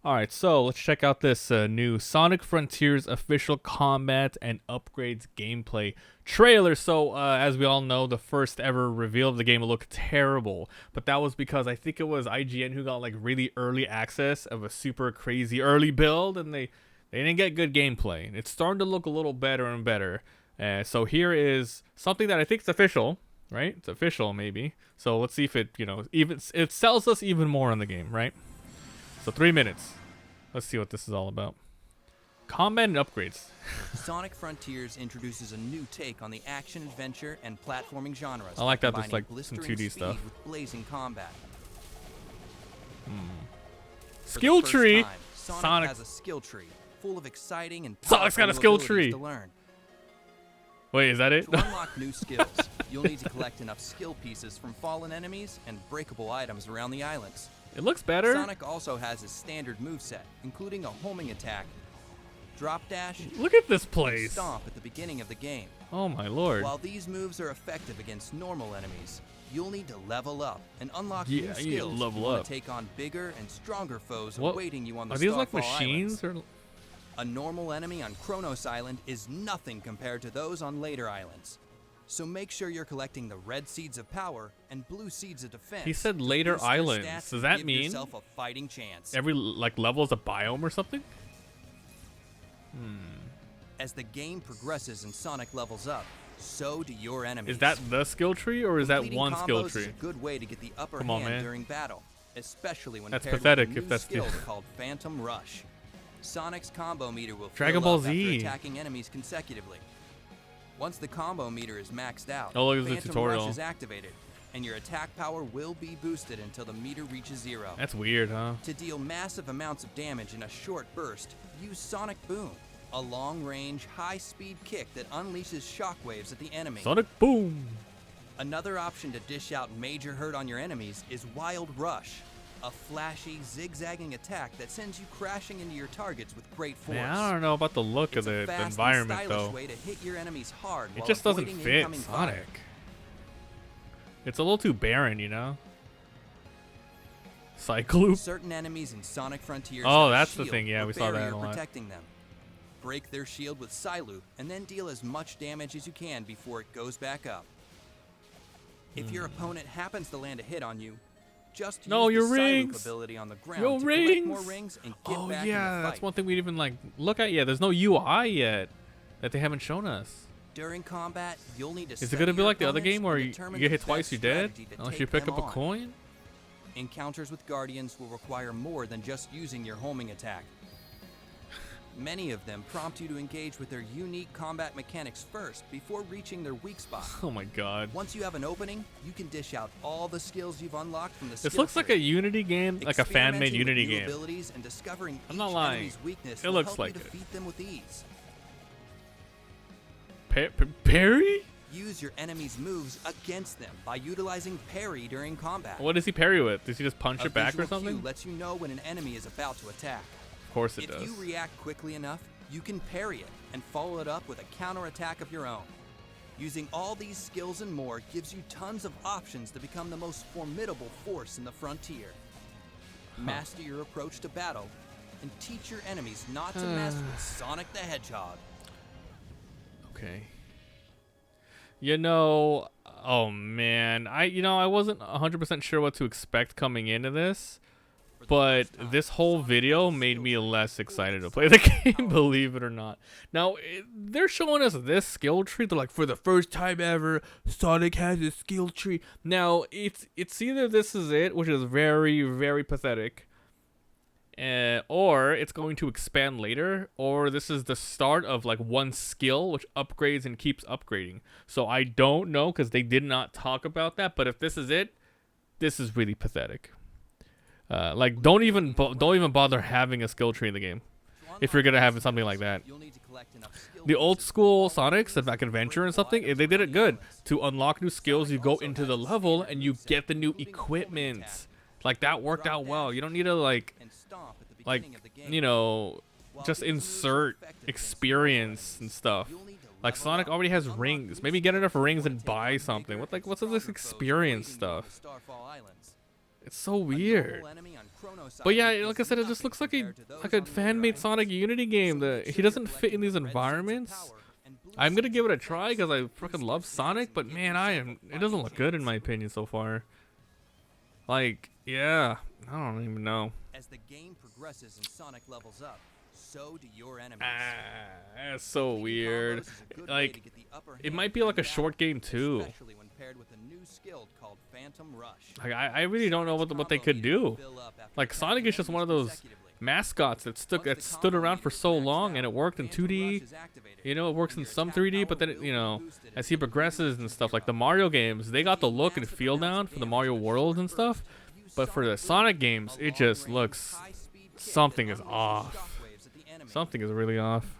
Alright, so let's check out this new Sonic Frontiers official combat and upgrades gameplay trailer. So, as we all know, the first ever reveal of the game looked terrible, but that was because I think it was IGN who got like really early access of a super crazy early build, and they didn't get good gameplay. It's starting to look a little better and better. So here is something that I think is official, right? It's official, maybe. So let's see if it, even it sells us even more on the game, right? So 3 minutes. Let's see what this is all about. Combat and upgrades. Sonic Frontiers introduces a new take on the action, adventure, and platforming genres. I like that there's combining like some blistering 2D speed stuff. with blazing combat. Skill tree. Sonic has a skill tree full of exciting and Sonic's got a powerful skill abilities tree. to learn. Wait, is that it? To unlock new skills, you'll need to collect enough skill pieces from fallen enemies and breakable items around the islands. It looks better. Sonic also has his standard moveset, including a homing attack, drop dash, Look at this and place. stomp at the beginning of the game. Oh my lord. While these moves are effective against normal enemies, you'll need to level up and unlock Yeah, new you need to skills level if you want up. to take on bigger and stronger foes What? awaiting you on the Are these like Starfall machines Islands. or? A normal enemy on Kronos Island is nothing compared to those on later islands. So make sure you're collecting the red seeds of power and blue seeds of defense. He said to later boost your islands. stats Does and that give mean yourself a fighting chance? Every like level is a biome or something? As the game progresses and Sonic levels up, so do your enemies. Is that the skill tree or is that Completing one skill combos tree? is a good way to get the upper Come on, hand man. during battle, especially when That's paired pathetic with a if new that's the- skill called Phantom Rush. Sonic's combo meter will Dragon fill Ball up after Z. attacking enemies consecutively. Once the combo meter is maxed out, Oh, look at the Phantom tutorial. Rush is activated, and your attack power will be boosted until the meter reaches 0. That's weird, huh? To deal massive amounts of damage in a short burst, use Sonic Boom, a long-range, high-speed kick that unleashes shockwaves at the enemy. Sonic Boom. Another option to dish out major hurt on your enemies is Wild Rush, a flashy, zigzagging attack that sends you crashing into your targets with great force. Man, I don't know about the look It's of a the fast environment and stylish though. way to hit your enemies hard It while just doesn't avoiding fit incoming fire. Sonic. It's a little too barren, you know? Cycloop. Certain enemies in Sonic Frontiers Oh, have a that's the shield thing, yeah, or we saw that barrier a lot. protecting them. Break their shield with Psyloop and then deal as much damage as you can before it goes back up. If your opponent happens to land a hit on you, just use No, the your Psyloop rings. ability on the ground Your to collect more rings. rings and get Oh back in yeah, the that's fight. one thing we didn't even like look at yet. There's no UI yet that they haven't shown us. During combat, you'll need to Is it study gonna be your like the other opponents game where and you determine get the hit twice, best you're dead? strategy to Unless you take pick up them a on. coin? Encounters with Guardians will require more than just using your homing attack. Many of them prompt you to engage with their unique combat mechanics first before reaching their weak spot. Oh my god. Once you have an opening, you can dish out all the skills you've unlocked from the This skill looks like tree. a Unity game, like a fan-made Experimenting with Unity new game. abilities and discovering I'm each not lying. enemy's weakness It will looks help like you it. defeat them with ease. Parry? Use your enemy's moves against them by utilizing parry during combat. What does he parry with? Does he just punch A it back or visual cue something? lets you know when an enemy is about to attack. Of course it If does. you react quickly enough, you can parry it and follow it up with a counterattack of your own. Using all these skills and more gives you tons of options to become the most formidable force in the frontier. Master your approach to battle and teach your enemies not to mess with Sonic the Hedgehog. Okay. Oh man, I wasn't 100% sure what to expect coming into this, but this whole video made me less excited to play the game, believe it or not. Now, they're showing us this skill tree. They're like, for the first time ever, Sonic has a skill tree. Now, it's either this is it, which is very, very pathetic, or it's going to expand later, or this is the start of like one skill which upgrades and keeps upgrading. So I don't know because they did not talk about that. But if this is it, this is really pathetic. Like don't even bother having a skill tree in the game if you're gonna have something like that. You'll need to collect enough skill The old pieces school from all Sonics, the like Adventure and breakable something, items they did it around the good. islands. To unlock new skills, you go into the level and you get the new equipment. Like that worked out well. You don't need to like and stomp at the beginning of the game. just insert experience and stuff. Like Sonic already has rings. Maybe get enough rings and buy something. What's this experience stuff? It's so weird. But yeah, like I said, it just looks like a fan-made Sonic Unity game. He doesn't fit in these environments. I'm gonna give it a try because I freaking love Sonic, but man, it doesn't look good in my opinion so far. Like, yeah, I don't even know. As the game progresses and Sonic levels up, so do your enemies. That's so weird. Like, it might be like a short game too. Especially when paired with a new skill called Phantom Rush. Like, I really don't know what they could do. Like, Sonic is just one of those mascots that stood around for so long, and it worked in 2D. You know, it works in some 3D, but then you know, as he progresses and stuff, like the Mario games, they got the look and feel down for the Mario worlds and stuff. But for the Sonic games, it just looks something is off. Something is really off.